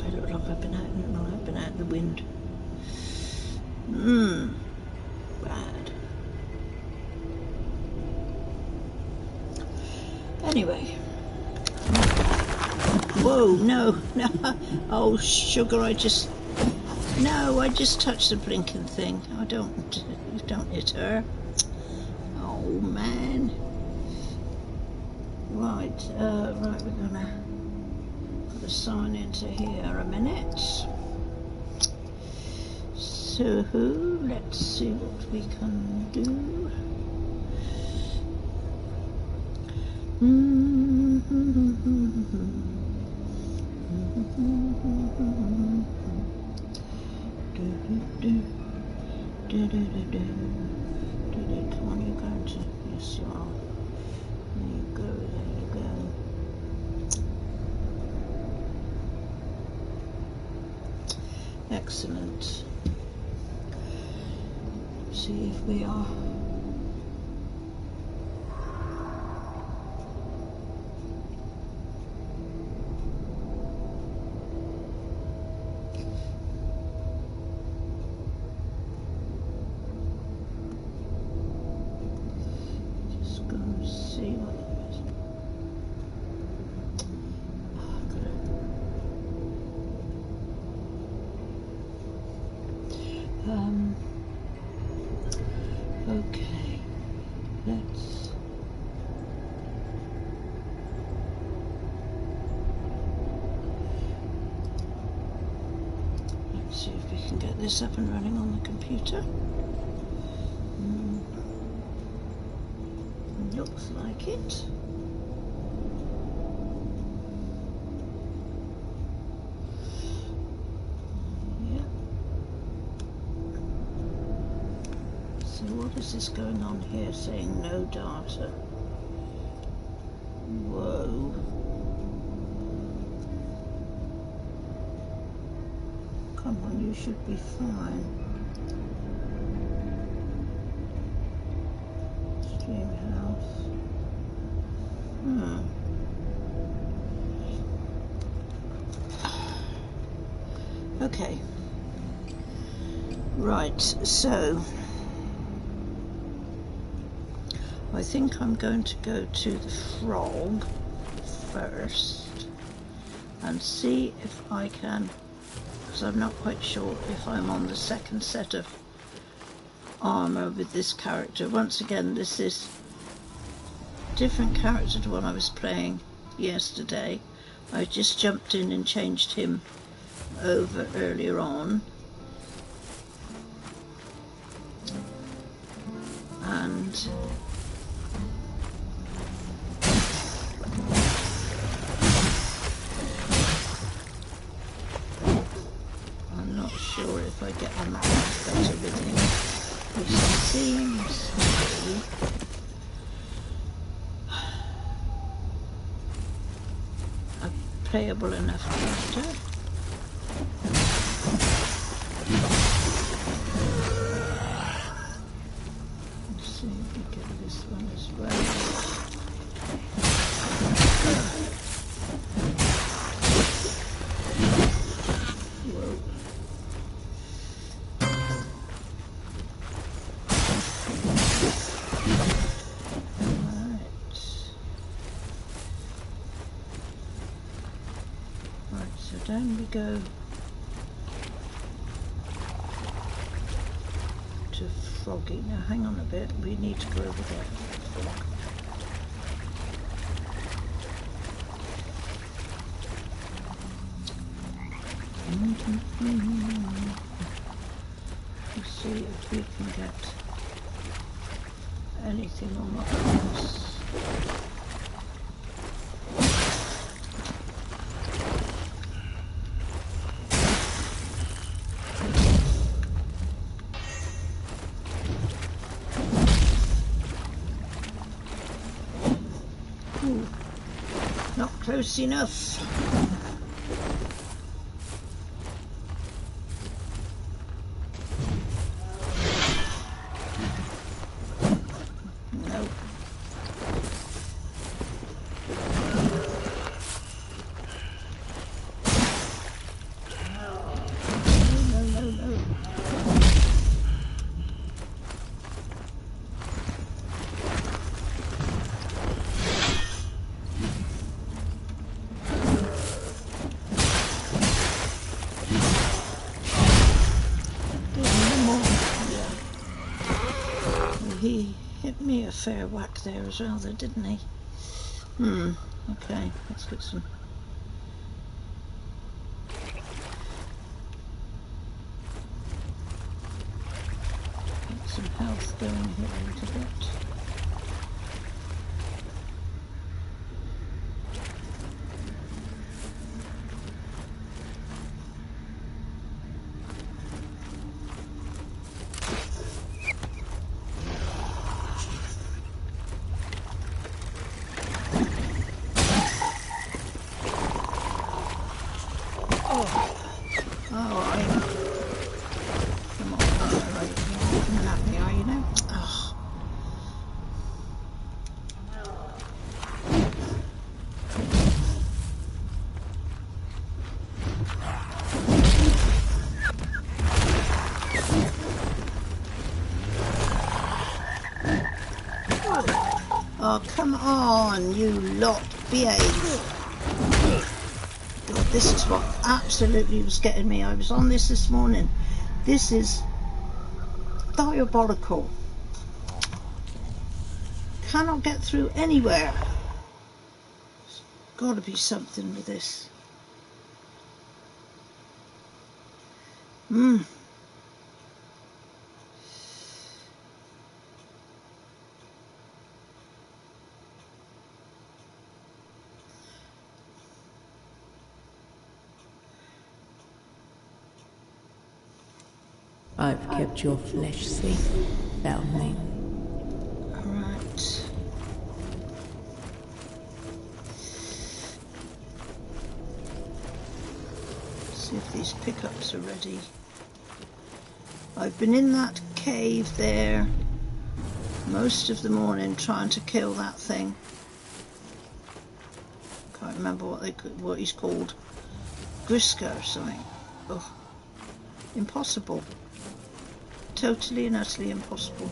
I look like I've been out in the night, I've been out in the wind. Bad. Anyway. Whoa, no. Oh, sugar, I just touched the blinking thing. Don't hit her. Oh, man. Right, we're gonna put a sign into here a minute. So, let's see what we can do. Come on, you're going to. Yes, you are. There you go, there you go. Excellent. See if we are. Okay, let's see if we can get this up and running on the computer. Looks like it. What is this going on here saying no data? Whoa. Come on, you should be fine. Stream house. Okay. Right, so I think I'm going to go to the frog first and see if I can, because I'm not quite sure if I'm on the second set of armour with this character. Once again, this is a different character to one I was playing yesterday. I just jumped in and changed him over earlier on. And I'm not sure if I get on that much better with him. He seems to be a playable enough character. Let's see if we get this one as well. Down we go to Froggy. Now hang on a bit, we need to go over there. Let's see if we can get anything on that house. Close enough. No. he hit me a fair whack there as well, though, didn't he? Okay, let's get some. Get some health going here a little bit. Oh, come on, you lot, behave. God, this is what absolutely was getting me. I was on this morning. This is diabolical. Cannot get through anywhere. There's got to be something with this. I've kept your flesh safe, foundling. Alright. See if these pickups are ready. I've been in that cave there most of the morning trying to kill that thing. Can't remember what he's called. Griska or something. Oh, impossible. Totally and utterly impossible.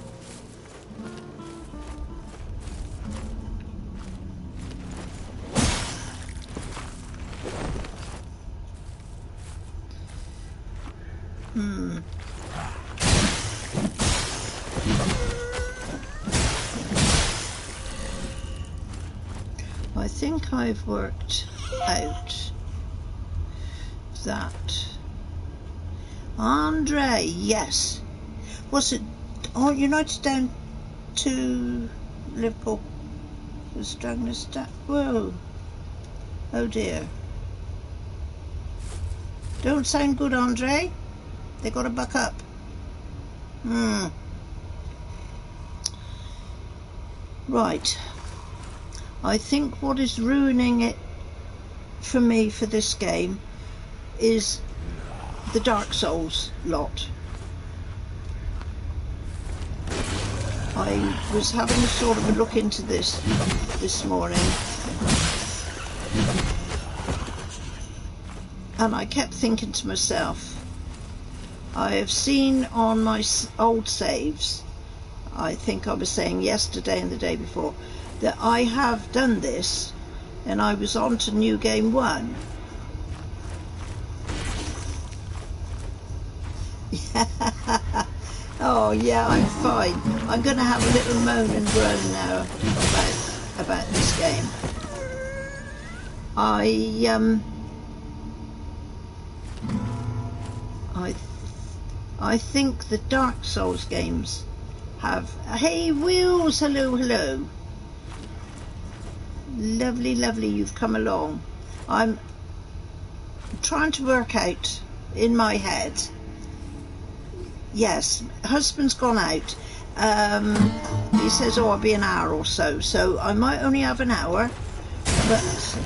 I think I've worked out that Andre, yes. Was it? Oh, United down to Liverpool was dragging us down. Whoa! Oh dear! Don't sound good, Andre. They got to buck up. Right. I think what is ruining it for me for this game is the Dark Souls lot. I was having a sort of a look into this morning, and I kept thinking to myself, I have seen on my old saves, I think I was saying yesterday and the day before, that I have done this, and I was on to New Game 1. Oh yeah, I'm fine. I'm going to have a little moan and groan now about this game. I think the Dark Souls games have. Hey Wheels, hello, hello. Lovely, lovely, you've come along. I'm trying to work out in my head. Yes, husband's gone out. He says, oh, I'll be an hour or so. So I might only have an hour, but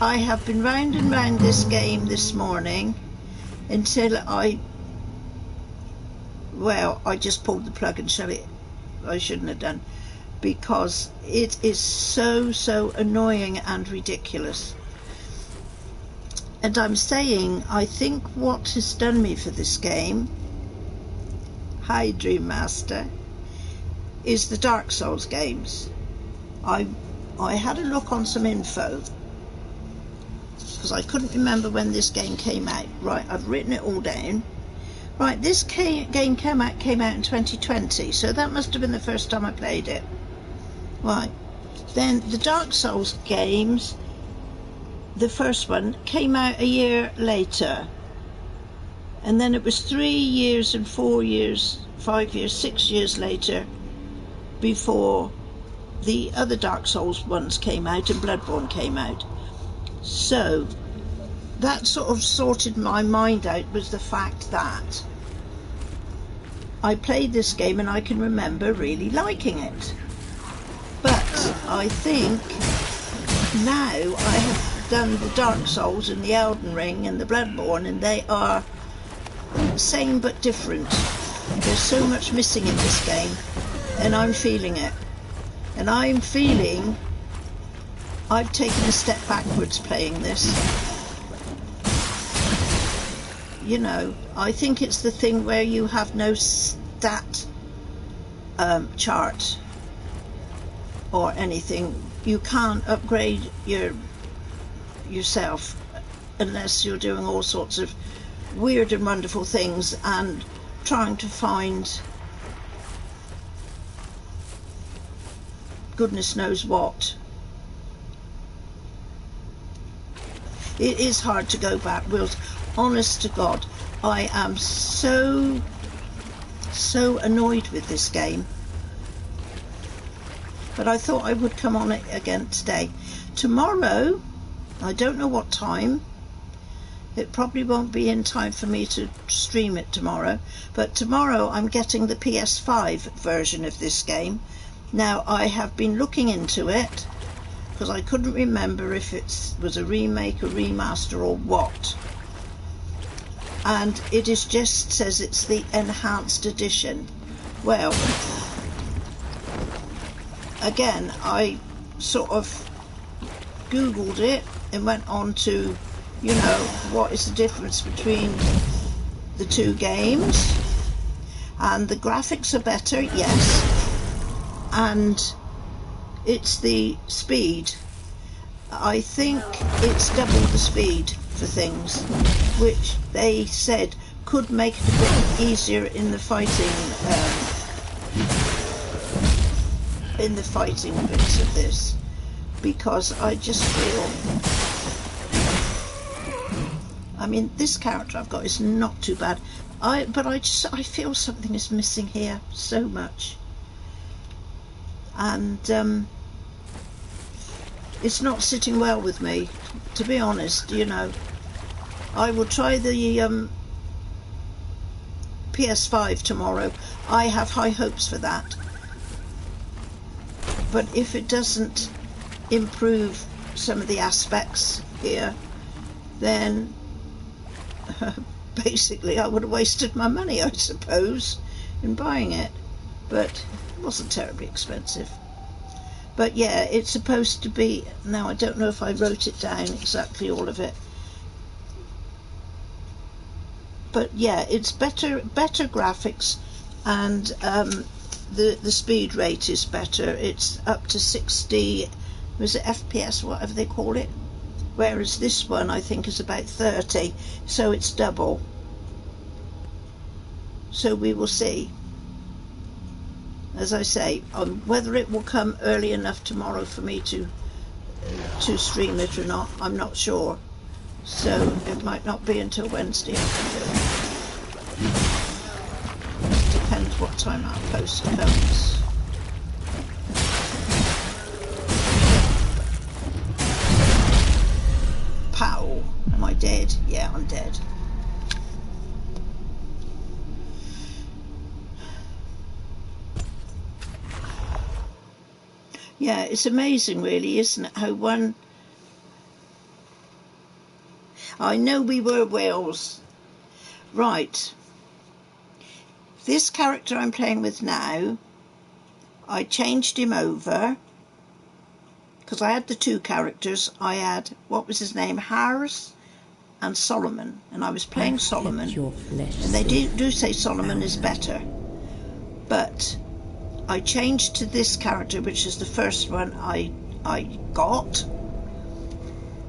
I have been round and round this game this morning until I just pulled the plug and shut it. I shouldn't have done, because it is so annoying and ridiculous. And I'm saying, I think what has done me for this game, hi Dream Master, is the Dark Souls games. I had a look on some info, because I couldn't remember when this game came out. Right, I've written it all down. Right, this game came out in 2020, so that must have been the first time I played it. Right, then the Dark Souls games, the first one, came out a year later. And then it was 3 years and 4 years, 5 years, 6 years later before the other Dark Souls ones came out and Bloodborne came out. So that sort of sorted my mind out, was the fact that I played this game and I can remember really liking it. But I think now I have done the Dark Souls and the Elden Ring and the Bloodborne, and they are same but different. There's so much missing in this game, and I'm feeling it. And I'm feeling I've taken a step backwards playing this. You know, I think it's the thing where you have no stat chart or anything. You can't upgrade yourself unless you're doing all sorts of weird and wonderful things and trying to find goodness knows what. It is hard to go backwards. Honest to God, I am so annoyed with this game. But I thought I would come on it again today. Tomorrow, I don't know what time. It probably won't be in time for me to stream it tomorrow, but tomorrow I'm getting the PS5 version of this game. Now, I have been looking into it because I couldn't remember if it was a remake, a remaster or what. And it is just says it's the enhanced edition. Well, again, I sort of Googled it and went on to, you know, what is the difference between the two games, and the graphics are better, yes, and it's the speed. I think it's double the speed for things, which they said could make it a bit easier in the fighting bits of this, because I just feel, I mean, this character I've got is not too bad, but I feel something is missing here so much, and it's not sitting well with me, to be honest. You know, I will try the PS5 tomorrow. I have high hopes for that, but if it doesn't improve some of the aspects here, then basically I would have wasted my money, I suppose, in buying it. But it wasn't terribly expensive. But yeah, it's supposed to be, now I don't know if I wrote it down exactly all of it, but yeah, it's better graphics, and the speed rate is better. It's up to 60, was it FPS, whatever they call it, whereas this one I think is about 30, so it's double. So we will see. As I say, whether it will come early enough tomorrow for me to stream it or not, I'm not sure. So it might not be until Wednesday afternoon. Depends what time our post comes. Pow! Am I dead? Yeah, I'm dead. Yeah, it's amazing really, isn't it, how one... I know we were Wales. Right. This character I'm playing with now, I changed him over, because I had the two characters. I had, what was his name, Harris and Solomon, and I was playing Solomon, and they do say Solomon is better, but I changed to this character, which is the first one I got.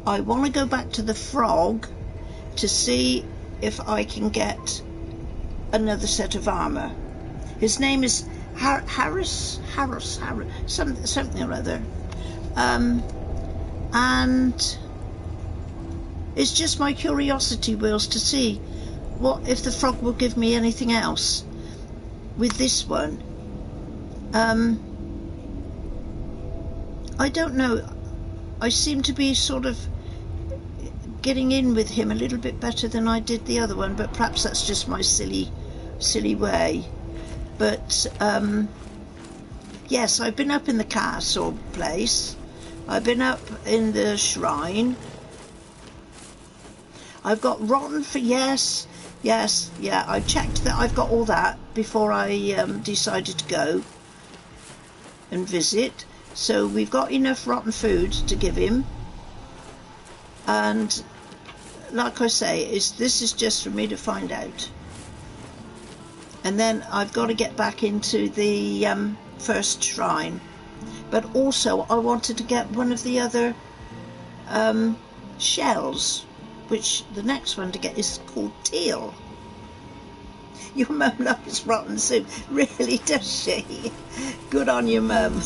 I want to go back to the frog to see if I can get another set of armour. His name is Harris, something or other. And it's just my curiosity, Wills, to see what if the frog will give me anything else with this one. I don't know. I seem to be sort of getting in with him a little bit better than I did the other one, but perhaps that's just my silly way. But yes, I've been up in the castle place. I've been up in the shrine. I've got rotten for yes, yeah. I checked that I've got all that before I decided to go and visit. So we've got enough rotten food to give him. And like I say, this is just for me to find out. And then I've got to get back into the first shrine. But also I wanted to get one of the other shells, which the next one to get is called teal. Your mum loves rotten soup, really, does she? Good on your mum.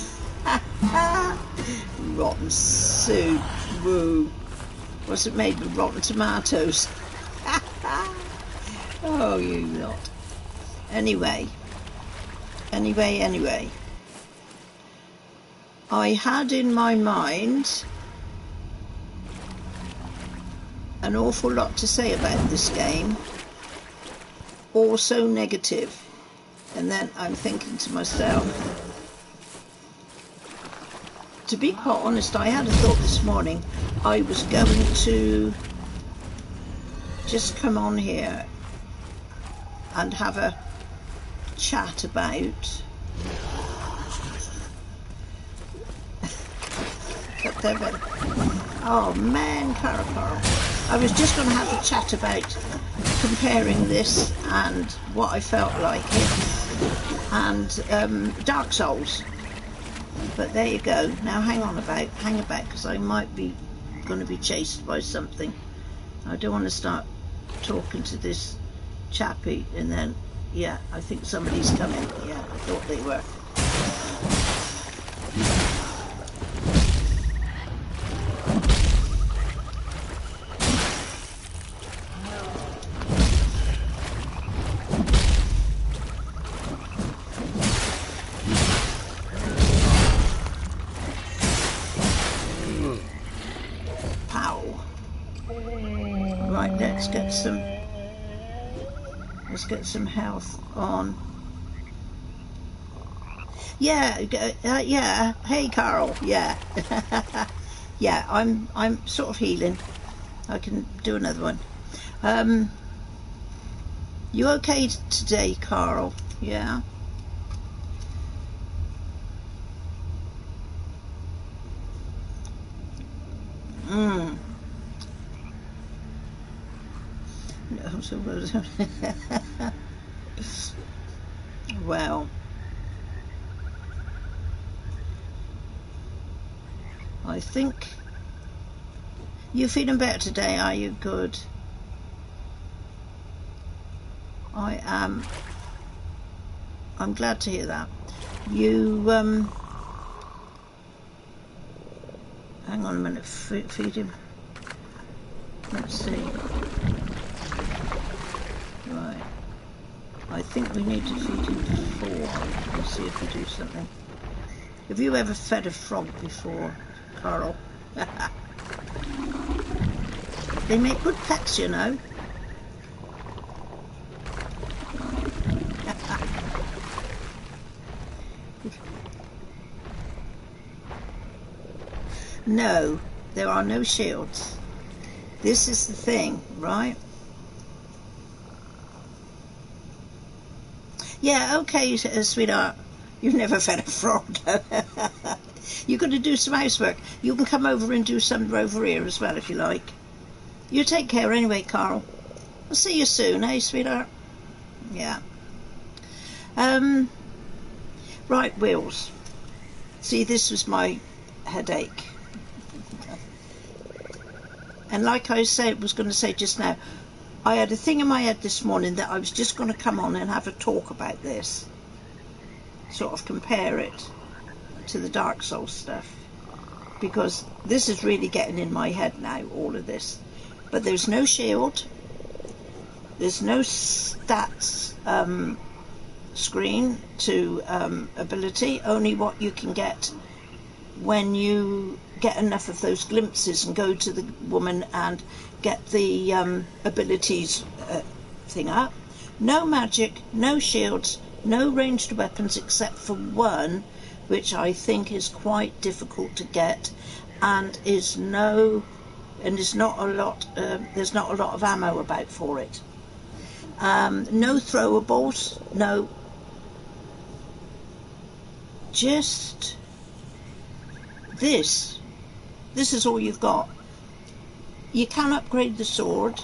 Rotten soup, woo. Was it made with rotten tomatoes? Oh, you lot. Anyway. I had in my mind an awful lot to say about this game, all so negative, and then I'm thinking to myself, to be quite honest, I had a thought this morning I was going to just come on here and have a chat about oh man, Carol. I was just going to have a chat about comparing this and what I felt like it and Dark Souls. But there you go. Now hang about, because I might be going to be chased by something. I don't want to start talking to this chappie and then, yeah, I think somebody's coming. Yeah, I thought they were. Let's get some health on. Yeah, yeah. Hey, Carl. Yeah, yeah. I'm sort of healing. I can do another one. You okay today, Carl? Yeah. Well, I think you're feeling better today, are you? Good. I am. I'm glad to hear that. You hang on a minute. Feed him. Let's see. Right. I think we need to feed him before. Let's see if we do something. Have you ever fed a frog before, Carl? They make good pets, you know. No, there are no shields. This is the thing, right? Yeah, okay, sweetheart. You've never fed a frog. You're going to do some housework. You can come over and do some over here as well if you like. You take care anyway, Carl. I'll see you soon, eh, sweetheart? Yeah. Right, Wills. See, this was my headache. And like I was going to say just now, I had a thing in my head this morning that I was just going to come on and have a talk about this, sort of compare it to the Dark Souls stuff, because this is really getting in my head now, all of this. But there's no shield, there's no stats screen to ability, only what you can get when you get enough of those glimpses and go to the woman and get the abilities thing up. No magic, no shields, no ranged weapons except for one, which I think is quite difficult to get, and is not a lot. There's not a lot of ammo about for it. No throwables, no. Just this. This is all you've got. You can upgrade the sword,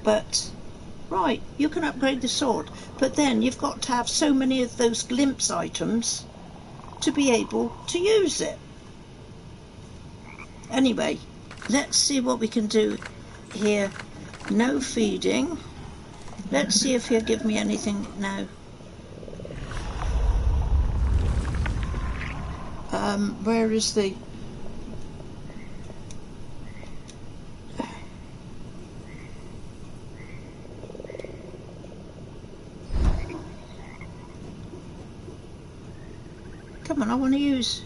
but right, you can upgrade the sword, but then you've got to have so many of those glimpse items to be able to use it. Anyway, let's see what we can do here. No feeding. Let's see if he'll give me anything now. Where is the... Come on, I want to use...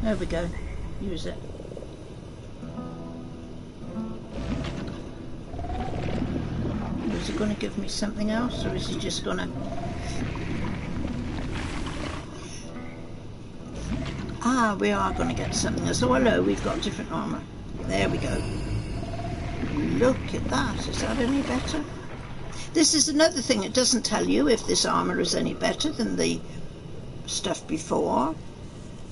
There we go. Use it. Is he going to give me something else, or is he just going to... Ah, we are going to get something else. Oh, hello, we've got different armour. There we go. Look at that. Is that any better? This is another thing. It doesn't tell you if this armour is any better than the stuff before.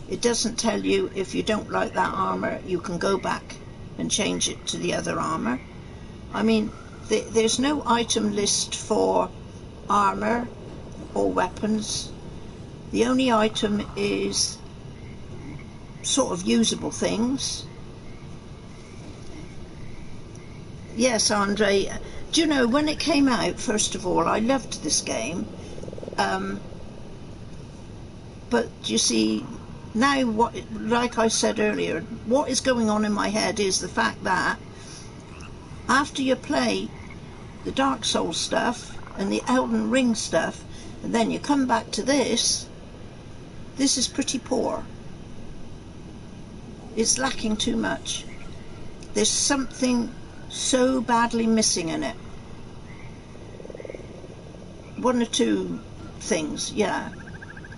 It doesn't tell you if you don't like that armour, you can go back and change it to the other armour. I mean, there's no item list for armour or weapons. The only item is sort of usable things. Yes, Andre, do you know, when it came out, first of all, I loved this game. But you see, now, like I said earlier, what is going on in my head is the fact that after you play the Dark Souls stuff and the Elden Ring stuff, and then you come back to this is pretty poor. It's lacking too much. There's something so badly missing in it. One or two things, yeah.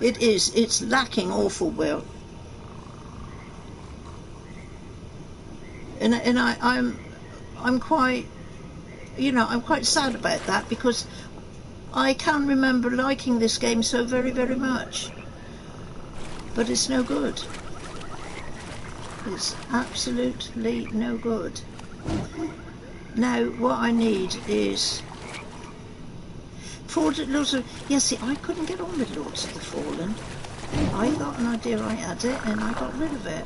It is. It's lacking awful well. And I'm quite, you know, I'm quite sad about that, because I can remember liking this game so very, very much. But it's no good. It's absolutely no good. Now, what I need is... Lords of... Yeah, see, I couldn't get on with Lords of the Fallen. I got an idea I had it, and I got rid of it.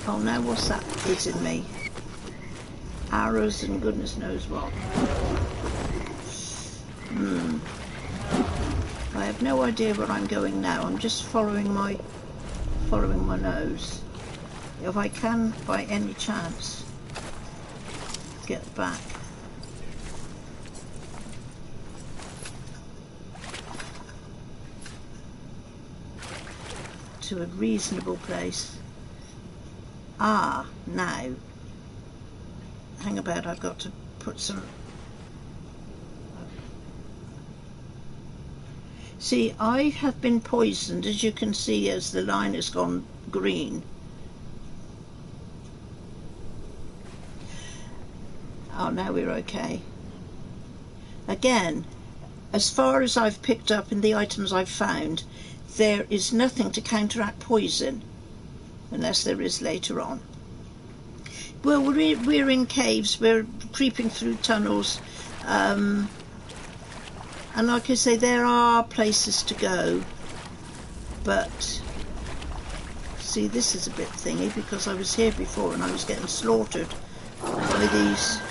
Oh, now what's that hitting me? Arrows and goodness knows what. I have no idea where I'm going now. I'm just following my nose. If I can, by any chance, get back. To a reasonable place. Ah, now. Hang about, I've got to put some... See, I have been poisoned, as you can see, as the line has gone green. Oh, now we're okay. Again, as far as I've picked up in the items I've found, there is nothing to counteract poison, unless there is later on. Well, we're in caves, we're creeping through tunnels, and like I say, there are places to go, but see, this is a bit thingy because I was here before and I was getting slaughtered by these.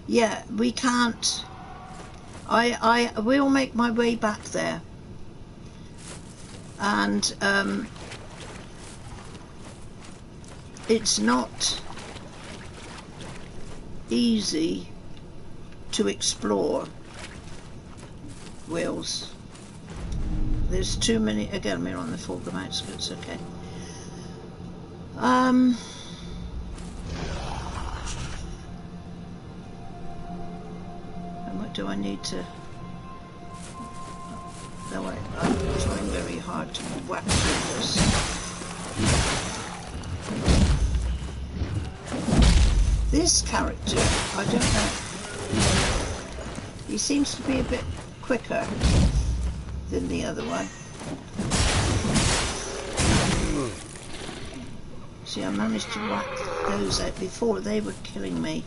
Yeah, we can't. I will make my way back there, and it's not easy to explore, Wills. There's too many. Again, we're on the Fulham outskirts. Okay. And what do I need to? No, I'm trying very hard to whack through this. This character, I don't know. He seems to be a bit quicker than the other one. See, I managed to whack those out before. They were killing me.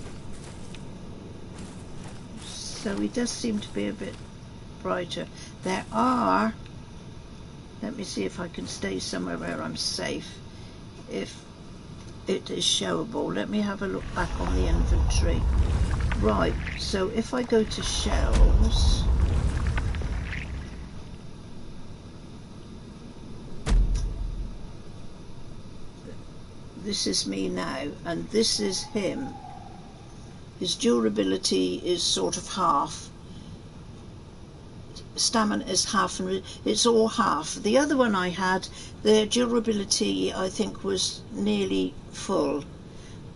So he does seem to be a bit brighter. There are... Let me see if I can stay somewhere where I'm safe. If it is showable. Let me have a look back on the inventory. Right, so if I go to shells... This is me now, and this is him. His durability is sort of half. Stamina is half, and it's all half. The other one I had, the durability I think was nearly full.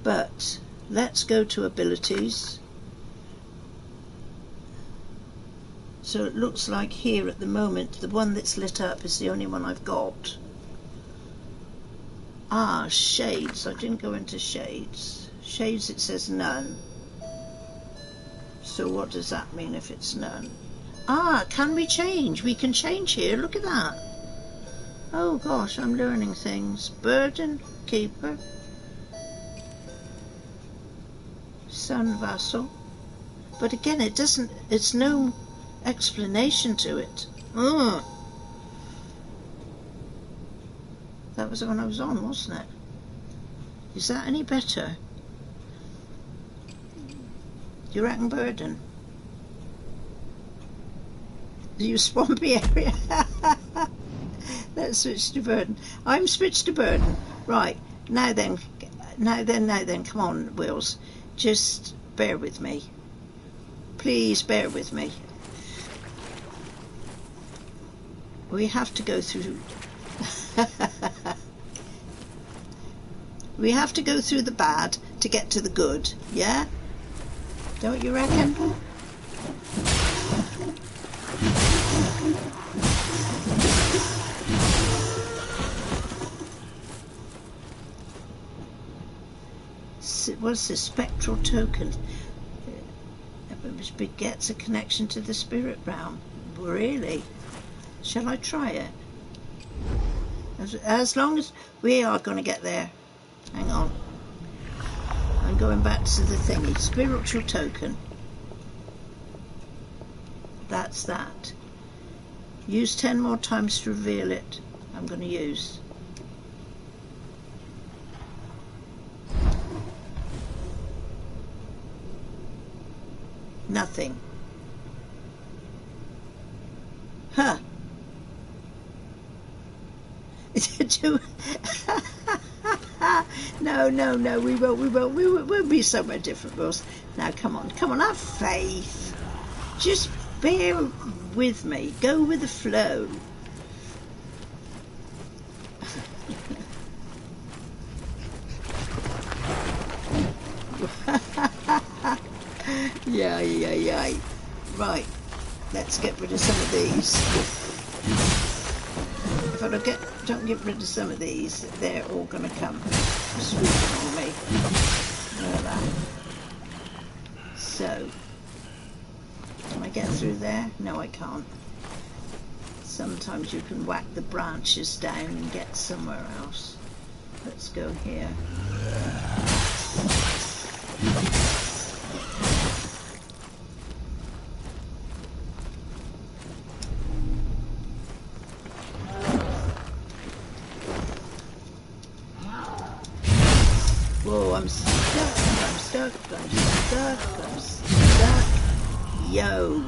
But let's go to abilities. So it looks like here at the moment the one that's lit up is the only one I've got. Ah, shades. I didn't go into shades. Shades, it says none. So what does that mean if it's none? Ah, can we change? We can change here. Look at that. Oh gosh, I'm learning things. Burden, keeper, sun vassal. But again, it doesn't, it's no explanation to it. Ugh. That was the one I was on, wasn't it? Is that any better? Do you reckon burden? Do you swampy area? Let's switch to burden. I'm switched to burden. Right, now then, come on, Wills. Just bear with me. Please bear with me. We have to go through... We have to go through the bad to get to the good, yeah? Don't you reckon? What's this? Spectral token. Which begets a connection to the spirit realm. Really? Shall I try it? As long as we are going to get there. Hang on. I'm going back to the thingy. Spiritual token. That's that. Use 10 more times to reveal it. I'm going to use. Nothing. Huh. No, we won't be somewhere different, Wills. Now, come on, have faith. Just bear with me. Go with the flow. Yeah. Right, let's get rid of some of these. If I don't get rid of some of these, they're all going to come swooping on me. Look at that. So, can I get through there? No, I can't. Sometimes you can whack the branches down and get somewhere else. Let's go here. Oh, I'm stuck. Yo.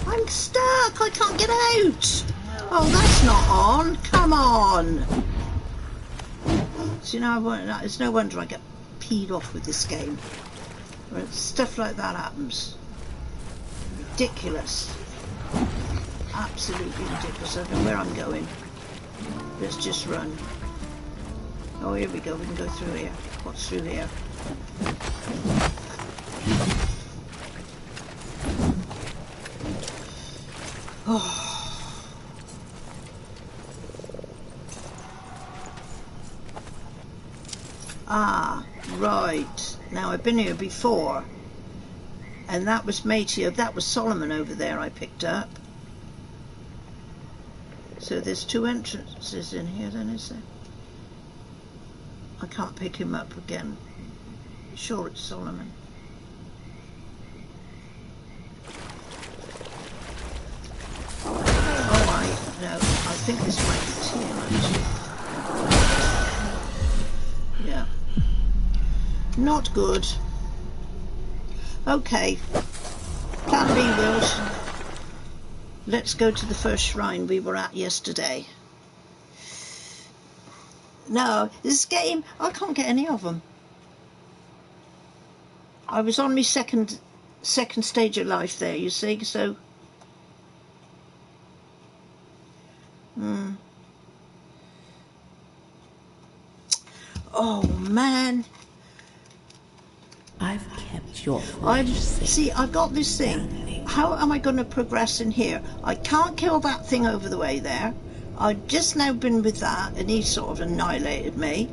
I'm stuck. I can't get out. Oh, that's not on. Come on. So, you know, it's no wonder I get peed off with this game. When stuff like that happens. Ridiculous. Absolutely ridiculous. I don't know where I'm going. Let's just run. Oh, here we go. We can go through here. What's through here? Oh. Ah, right. Now, I've been here before. And that was Matey. That was Solomon over there I picked up. So there's two entrances in here then, is there? I can't pick him up again. Sure it's Solomon. Oh, no. I think this might be Tim, actually. Yeah. Not good. Okay. Plan B, Wills. Let's go to the first shrine we were at yesterday. No, this game, I can't get any of them. I was on my second stage of life there, you see, so... Oh, man. I've kept your flesh safe. See, I've got this thing. How am I going to progress in here? I can't kill that thing over the way there. I've just now been with that, and he sort of annihilated me.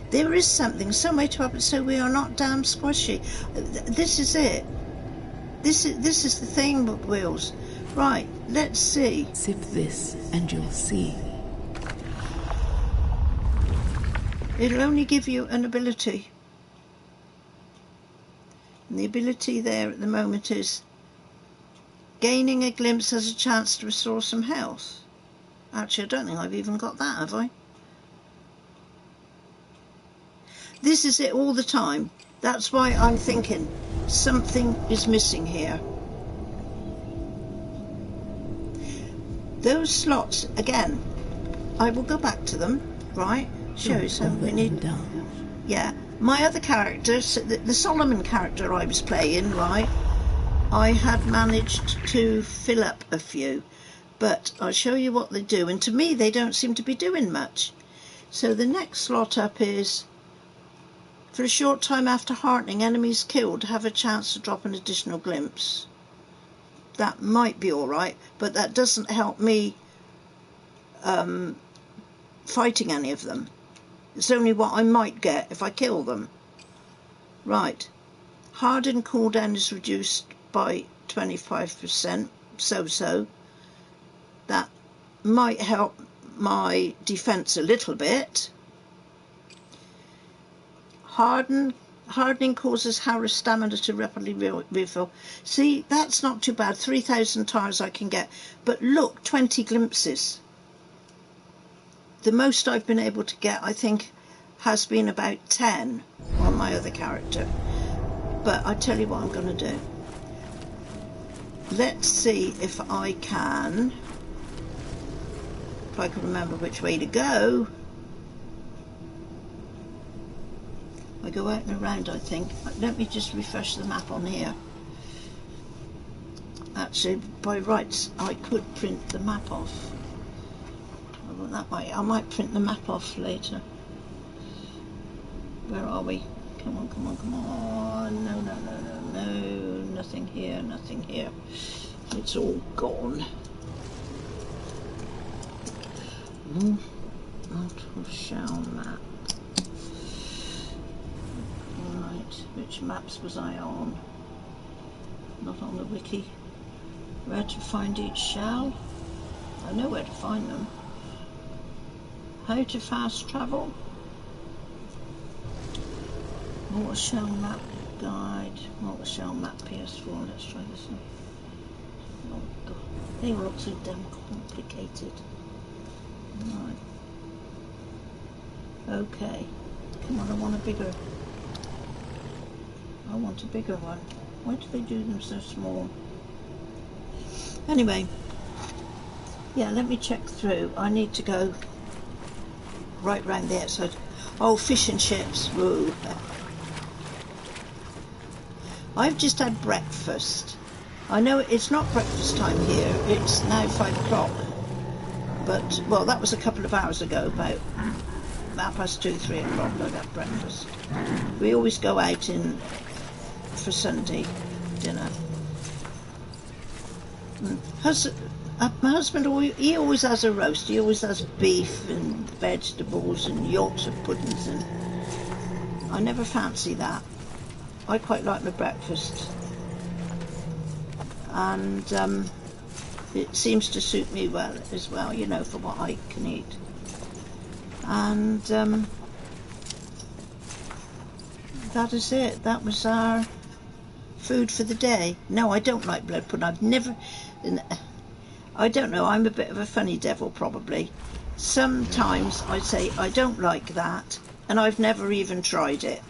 There is something, some way to happen, so we are not damn squishy. This is it. This is the thing, Wills. Right, let's see. Sift this, and you'll see. It'll only give you an ability. And the ability there at the moment is gaining a glimpse has a chance to restore some health. Actually, I don't think I've even got that, have I? This is it all the time. That's why I'm thinking something is missing here. Those slots, again, I will go back to them, right? Show you some we need. Yeah, my other characters, the Solomon character I was playing, right? I had managed to fill up a few, but I'll show you what they do, and to me they don't seem to be doing much. So the next slot up is, for a short time after heartening, enemies killed have a chance to drop an additional glimpse. That might be alright, but that doesn't help me fighting any of them. It's only what I might get if I kill them. Right. Harden cooldown is reduced by 25%. So. That might help my defense a little bit. Hardening causes Harris stamina to rapidly refill. See, that's not too bad. 3,000 tires I can get. But look, 20 glimpses. The most I've been able to get, I think, has been about 10 on my other character. But I tell you what I'm going to do. Let's see if I can remember which way to go. I go out and around, I think. Let me just refresh the map on here. Actually, by rights, I could print the map off. That way. I might print the map off later. Where are we? Come on, come on, come on. No, no, no, no, no. Nothing here, nothing here. It's all gone. Not shell map. Right, which maps was I on? Not on the wiki. Where to find each shell? I know where to find them. How to fast travel? Mortar shell map guide. Mortar shell map PS4. Let's try this one. Oh God, they all look so damn complicated. Right. Okay. Come on, I want a bigger one. Why do they do them so small? Anyway, yeah, let me check through. I need to go right round the outside. Oh, fish and chips. Woo. I've just had breakfast. I know it's not breakfast time here. It's now 5 o'clock. But, well, that was a couple of hours ago, about 2:30, 3 o'clock I had breakfast. We always go out for Sunday dinner. My husband, he always has a roast. He always has beef and vegetables and Yorkshire puddings, and I never fancy that. I quite like my breakfast, and it seems to suit me well as well, you know, for what I can eat. And that is it. That was our food for the day. No, I don't like blood pudding. I don't know, I'm a bit of a funny devil probably. Sometimes I say I don't like that, and I've never even tried it.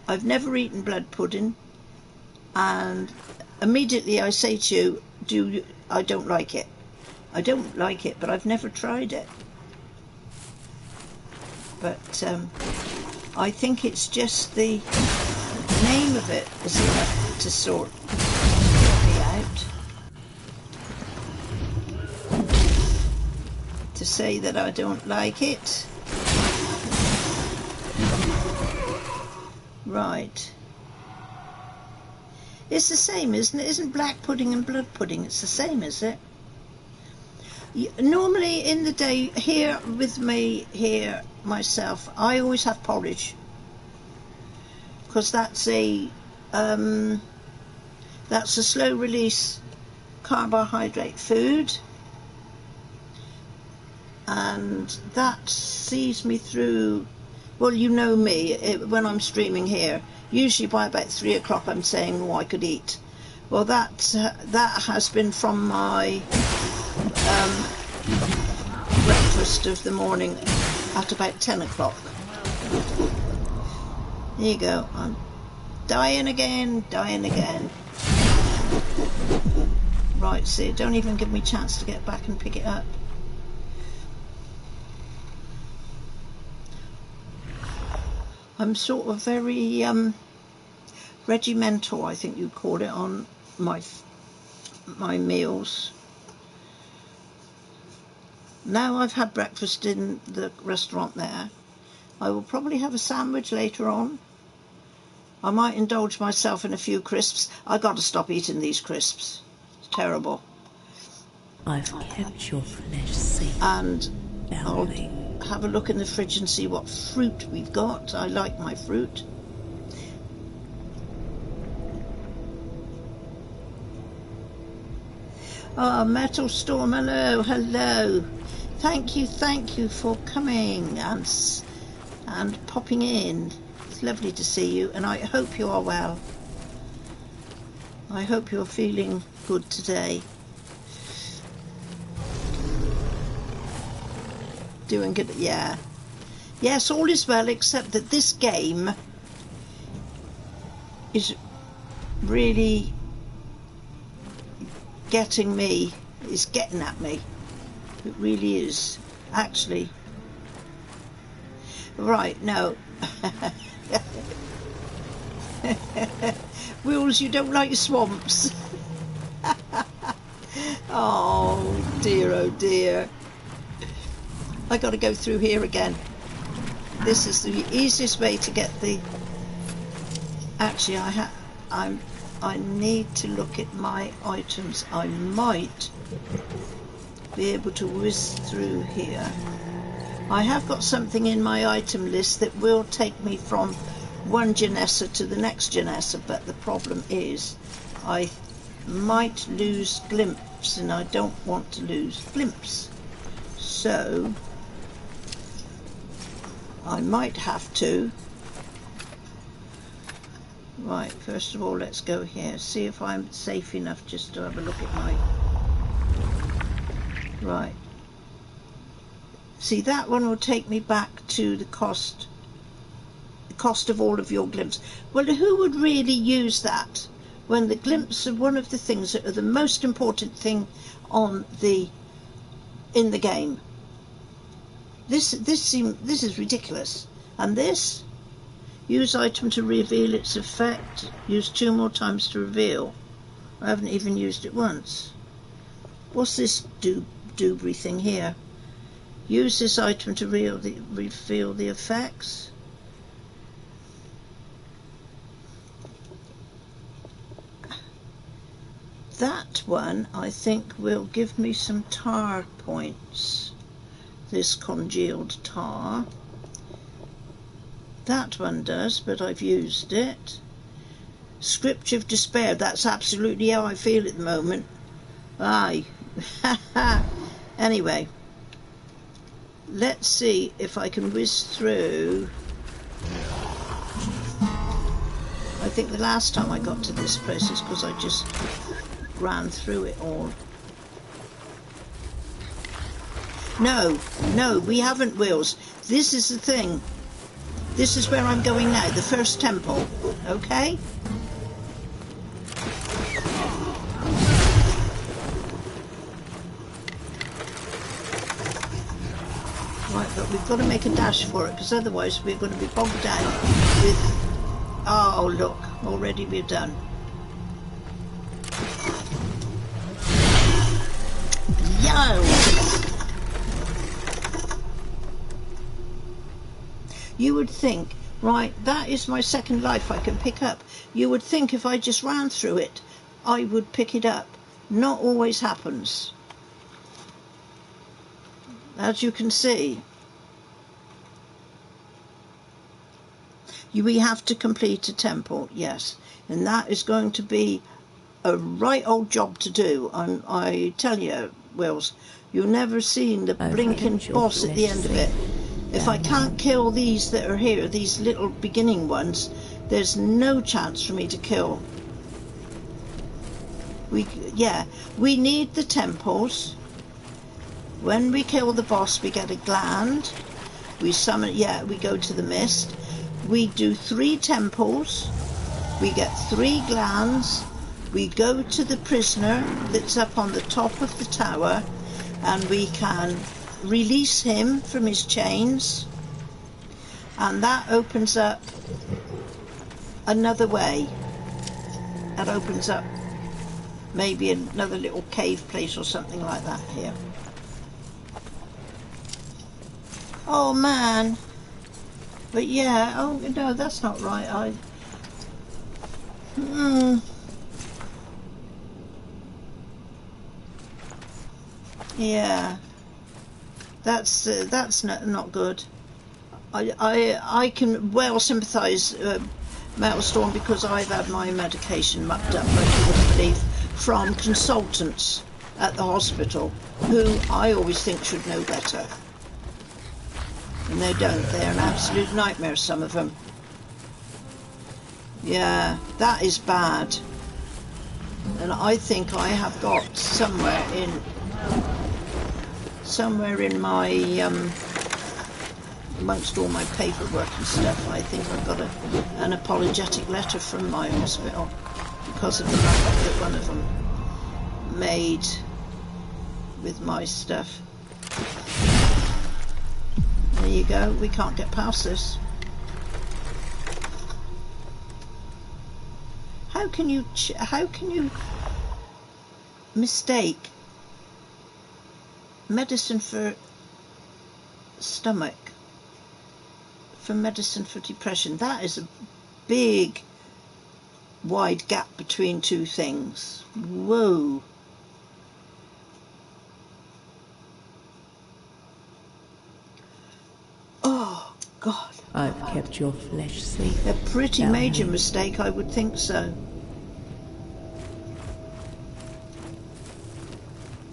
I've never eaten blood pudding, and immediately I say to you, I don't like it. I don't like it, but I've never tried it. But I think it's just the name of it is enough to sort me out. To say that I don't like it. Right. It's the same, isn't it? Isn't black pudding and blood pudding? It's the same, is it? Normally in the day here with me here myself, I always have porridge, because that's a slow release carbohydrate food, and that sees me through. Well, you know me, when I'm streaming here, usually by about 3 o'clock I'm saying, oh, I could eat. Well, that has been from my breakfast of the morning at about 10 o'clock. There you go. I'm dying again. Right, see, don't even give me a chance to get back and pick it up. I'm sort of very regimental, I think you'd call it, on my meals. Now I've had breakfast in the restaurant there, I will probably have a sandwich later on. I might indulge myself in a few crisps. I've got to stop eating these crisps. It's terrible. I've kept your flesh safe. And Boundary. I'll have a look in the fridge and see what fruit we've got. I like my fruit. Oh, Metal Storm, hello. Thank you for coming and popping in. It's lovely to see you, and I hope you are well. I hope you're feeling good today. Doing good, yeah. Yes, all is well, except that this game is really getting at me. It really is, actually. Right, no. Wills, you don't like swamps. Oh dear. I got to go through here again. This is the easiest way to get the... Actually, I need to look at my items. I might be able to whiz through here. I have got something in my item list that will take me from one Janessa to the next Janessa, but the problem is I might lose glimpse, and I don't want to lose glimpse. So I might have to. Right, first of all, let's go here, see if I'm safe enough just to have a look at my Right. See, that one will take me back to the cost of all of your glimps. Well, who would really use that when the glimps are one of the things that are the most important thing in the game? This is ridiculous. And this, use item to reveal its effect. Use 2 more times to reveal. I haven't even used it once. What's this doobry thing here? Use this item to reveal the effects. That one, I think, will give me some tar points. This congealed tar. That one does, but I've used it. Script of Despair, that's absolutely how I feel at the moment. Aye. Anyway, let's see if I can whiz through. I think the last time I got to this place is because I just ran through it all. No, we haven't, Wills. This is the thing. This is where I'm going now, the first temple, okay? Right, but we've got to make a dash for it, because otherwise we're going to be bogged down with... Oh, look, already we're done. You would think, right, that is my second life I can pick up. You would think if I just ran through it, I would pick it up. Not always happens. As you can see. We have to complete a temple, yes. And that is going to be a right old job to do. I tell you, Wills, you've never seen the blinking boss at the end of it. If I can't kill these that are here, these little beginning ones, there's no chance for me to kill. We need the temples. When we kill the boss, we get a gland. We summon, we go to the mist. We do 3 temples. We get 3 glands. We go to the prisoner that's up on the top of the tower, and we can release him from his chains, and that opens up another way. That opens up maybe another little cave place or something like that here. Oh man, but yeah, oh no, that's not right. Yeah, that's not good. I can well sympathise, Metalstorm, because I've had my medication mucked up, like you wouldn't believe, from consultants at the hospital, who I always think should know better. And they don't. They're an absolute nightmare, some of them. Yeah, that is bad. And I think I have got somewhere in my amongst all my paperwork and stuff, I think I've got an apologetic letter from my hospital because of the muck that one of them made with my stuff. There you go, we can't get past this. How can you mistake medicine for stomach for medicine for depression? That is a big wide gap between 2 things. Whoa. Oh God. I've kept your flesh safe. A pretty major mistake, I would think so.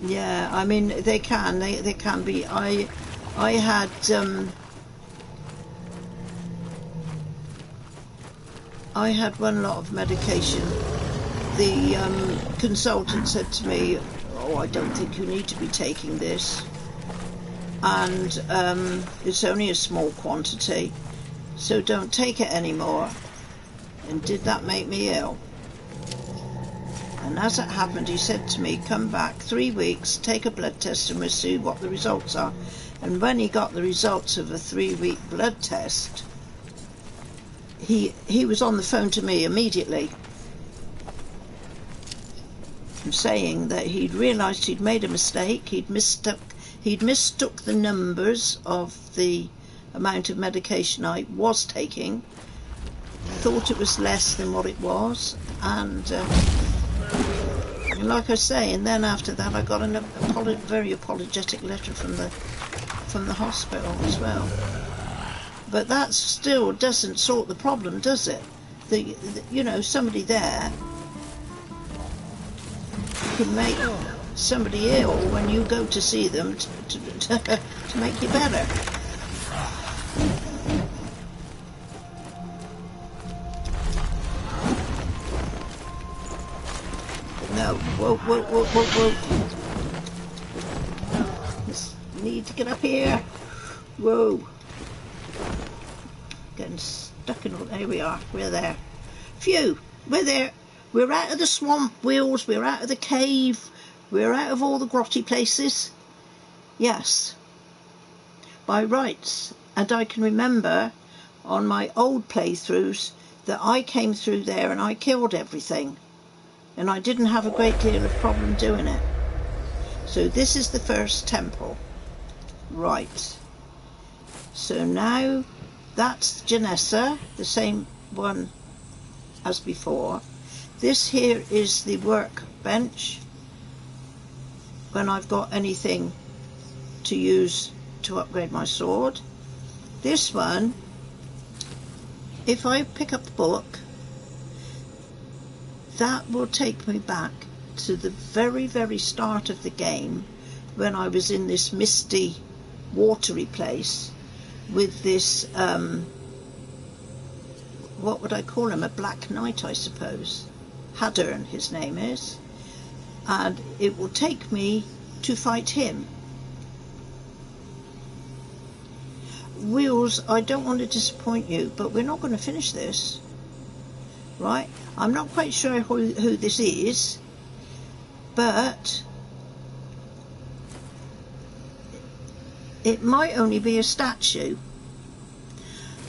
Yeah, I mean they can be. I had one lot of medication. The consultant said to me, oh, I don't think you need to be taking this, and it's only a small quantity, so don't take it anymore. And did that make me ill? And as it happened, he said to me, come back 3 weeks, take a blood test and we'll see what the results are. And when he got the results of a 3-week blood test, he was on the phone to me immediately, saying that he'd realised he'd made a mistake, he'd mistook the numbers of the amount of medication I was taking, thought it was less than what it was, and like I say, and then after that I got a very apologetic letter from the hospital as well. But that still doesn't sort the problem, does it? You know, somebody there can make somebody ill when you go to see them to make you better. No, whoa, whoa, whoa, whoa, whoa. Just need to get up here. Whoa. Getting stuck in all, there we are, we're there. Phew, we're there. We're out of the swamp, Wheels, we're out of the cave, we're out of all the grotty places. Yes, by rights. And I can remember on my old playthroughs that I came through there and I killed everything. And I didn't have a great deal of problem doing it. So this is the first temple. Right. So now that's Janessa, the same one as before. This here is the workbench when I've got anything to use to upgrade my sword. This one, if I pick up the book, that will take me back to the very, very start of the game when I was in this misty, watery place with this, what would I call him? A black knight, I suppose. Hadern, his name is. And it will take me to fight him. Wheels, I don't want to disappoint you, but we're not going to finish this. Right? I'm not quite sure who this is, but it might only be a statue.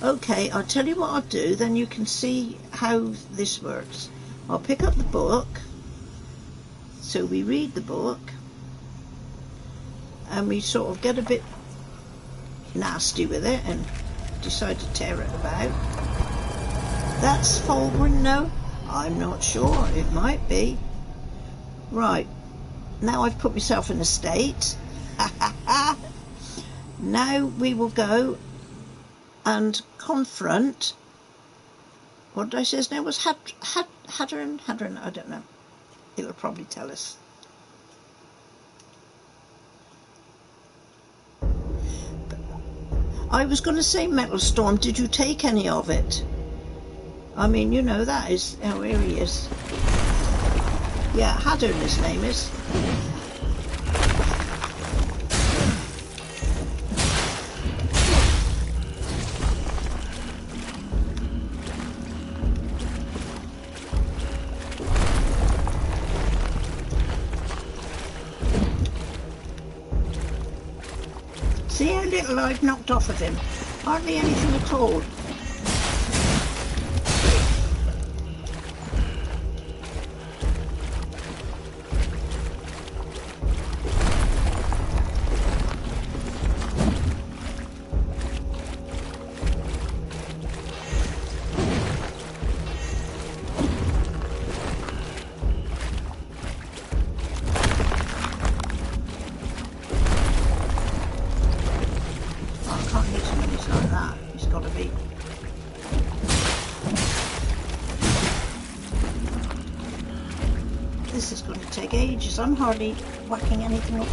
Okay, I'll tell you what I'll do, then you can see how this works. I'll pick up the book, so we read the book, and we sort of get a bit nasty with it and decide to tear it about. That's Fulgrim, no? I'm not sure, it might be. Right, now I've put myself in a state. Now we will go and confront, what did I say his name was? Hadron, I don't know. It'll probably tell us. I was going to say Metal Storm, did you take any of it? I mean, you know, that is, oh, here he is. Yeah, Hadron his name is. See how little I've knocked off of him? Hardly anything at all. This is going to take ages. I'm hardly whacking anything up.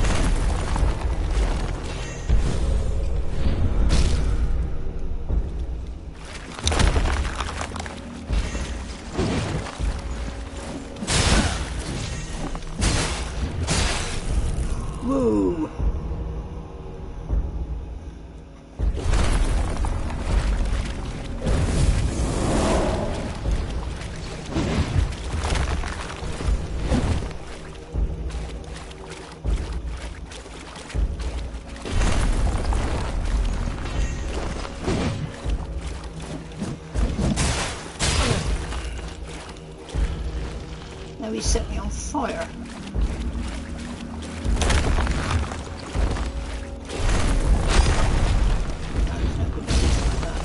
Now he set me on fire. No, he's not going to do something like that.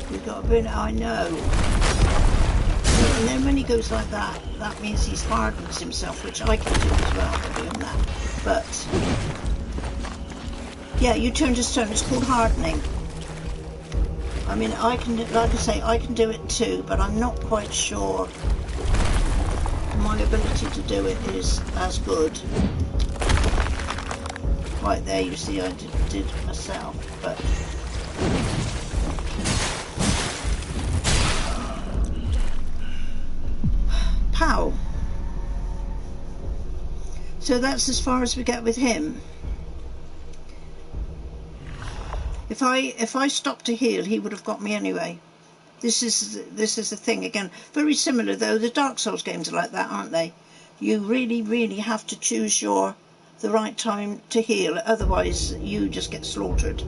He's got a bit, I know. And then when he goes like that, that means he's hardens himself, which I can do as well by doing that. But yeah, you turned his turn. It's called hardening. I mean, I can, like I say, I can do it too, but I'm not quite sure my ability to do it is as good. Right there, you see, I did myself, but. Pow. So that's as far as we get with him. If I stopped to heal, he would have got me anyway. This is the thing again. Very similar though. The Dark Souls games are like that, aren't they? You really have to choose the right time to heal. Otherwise, you just get slaughtered.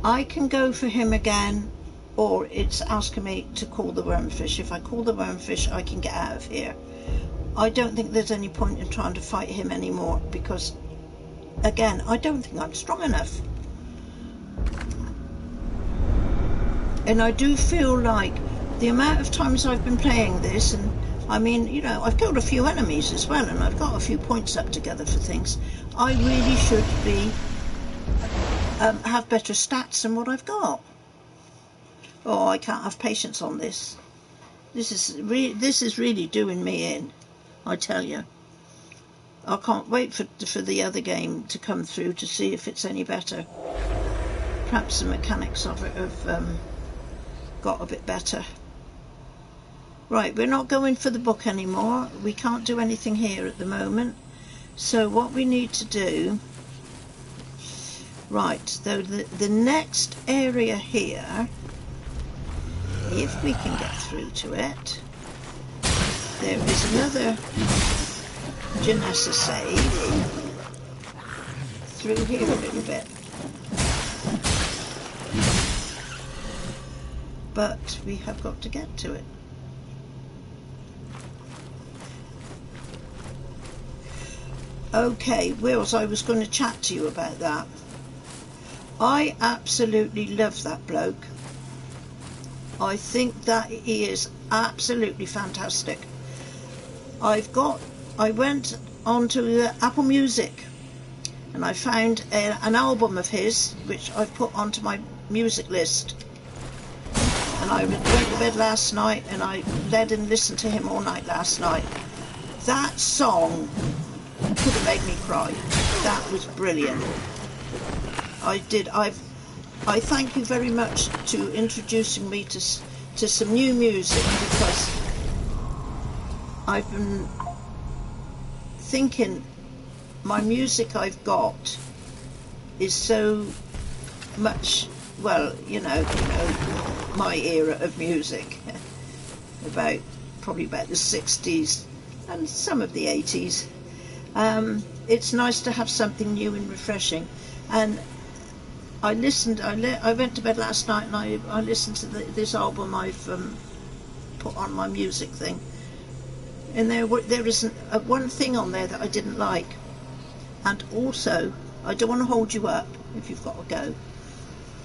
I can go for him again. Or it's asking me to call the wormfish. If I call the wormfish, I can get out of here. I don't think there's any point in trying to fight him anymore because, again, I don't think I'm strong enough. And I do feel like the amount of times I've been playing this, and I mean, you know, I've killed a few enemies as well, and I've got a few points up together for things. I really should be have better stats than what I've got. Oh, I can't have patience on this. This is really doing me in, I tell you. I can't wait for the other game to come through to see if it's any better. Perhaps the mechanics of it have got a bit better. Right, we're not going for the book anymore. We can't do anything here at the moment. So what we need to do... Right, so the next area here... If we can get through to it, there is another Janessa save through here a little bit. But we have got to get to it. Okay, Wills, I was going to chat to you about that. I absolutely love that bloke. I think that he is absolutely fantastic. I went onto Apple Music and I found an album of his which I've put onto my music list, and I went to bed last night and I led and listened to him all night last night. That song could have made me cry. That was brilliant. I thank you very much to introducing me to some new music, because I've been thinking my music I've got is so much, well, you know, my era of music, probably about the 60s and some of the 80s. It's nice to have something new and refreshing. And I went to bed last night and I listened to this album I've put on my music thing, and there isn't one thing on there that I didn't like. And also, I don't want to hold you up if you've got to go,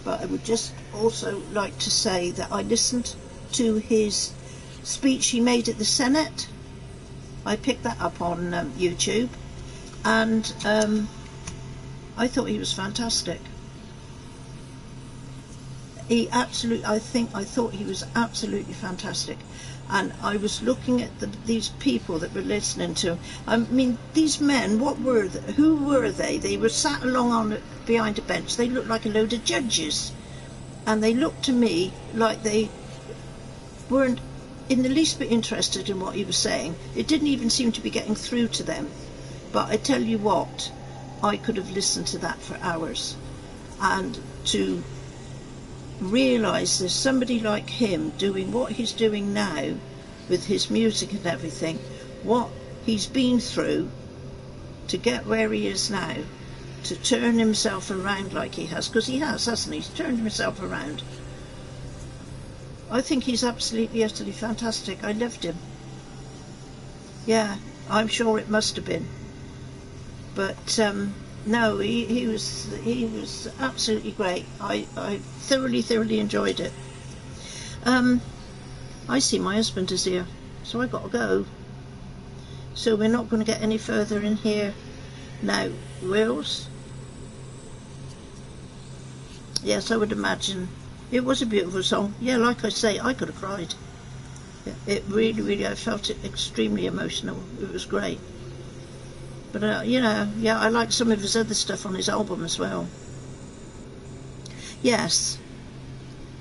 but I would just also like to say that I listened to his speech he made at the Senate. I picked that up on YouTube, and I thought he was fantastic. I thought he was absolutely fantastic. And I was looking at these people that were listening to him. I mean, these men, who were they? They were sat along behind a bench. They looked like a load of judges. And they looked to me like they weren't in the least bit interested in what he was saying. It didn't even seem to be getting through to them. But I tell you what, I could have listened to that for hours. And to realise there's somebody like him doing what he's doing now with his music and everything, what he's been through to get where he is now, to turn himself around like he has, because he has, hasn't he? He's turned himself around. I think he's absolutely, utterly fantastic. I loved him. Yeah, I'm sure it must have been. But no, he was absolutely great. I thoroughly enjoyed it. I see my husband is here, so I got to go. So we're not going to get any further in here now. Wills? Yes, I would imagine. It was a beautiful song. Yeah, like I say, I could have cried. It really, I felt it extremely emotional. It was great. But, you know, yeah, I like some of his other stuff on his album as well. Yes.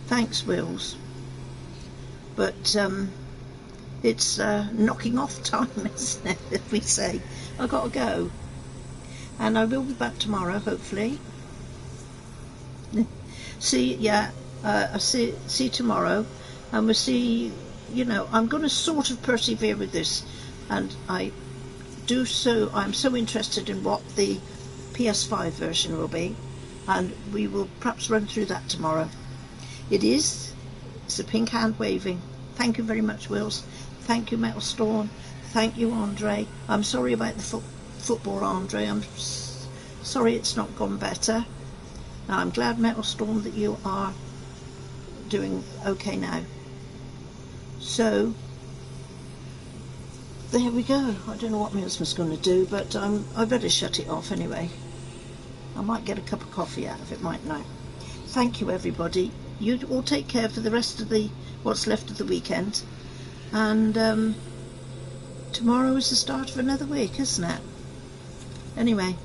Thanks, Wills. But, it's knocking off time, isn't it, if we say. I've got to go. And I will be back tomorrow, hopefully. See, yeah, I'll see tomorrow. And we'll see, you know, I'm going to sort of persevere with this. And I'm so interested in what the PS5 version will be. And we will perhaps run through that tomorrow. It's a pink hand waving. Thank you very much, Wills. Thank you, Metal Storm. Thank you, Andre. I'm sorry about the football, Andre. I'm sorry it's not gone better. Now, I'm glad, Metal Storm, that you are doing okay now. So, there we go. I don't know what my husband's going to do, but I better shut it off anyway. I might get a cup of coffee out of it, mightn't I? Thank you, everybody. You all take care for the rest of what's left of the weekend. And tomorrow is the start of another week, isn't it? Anyway,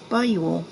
bye you all.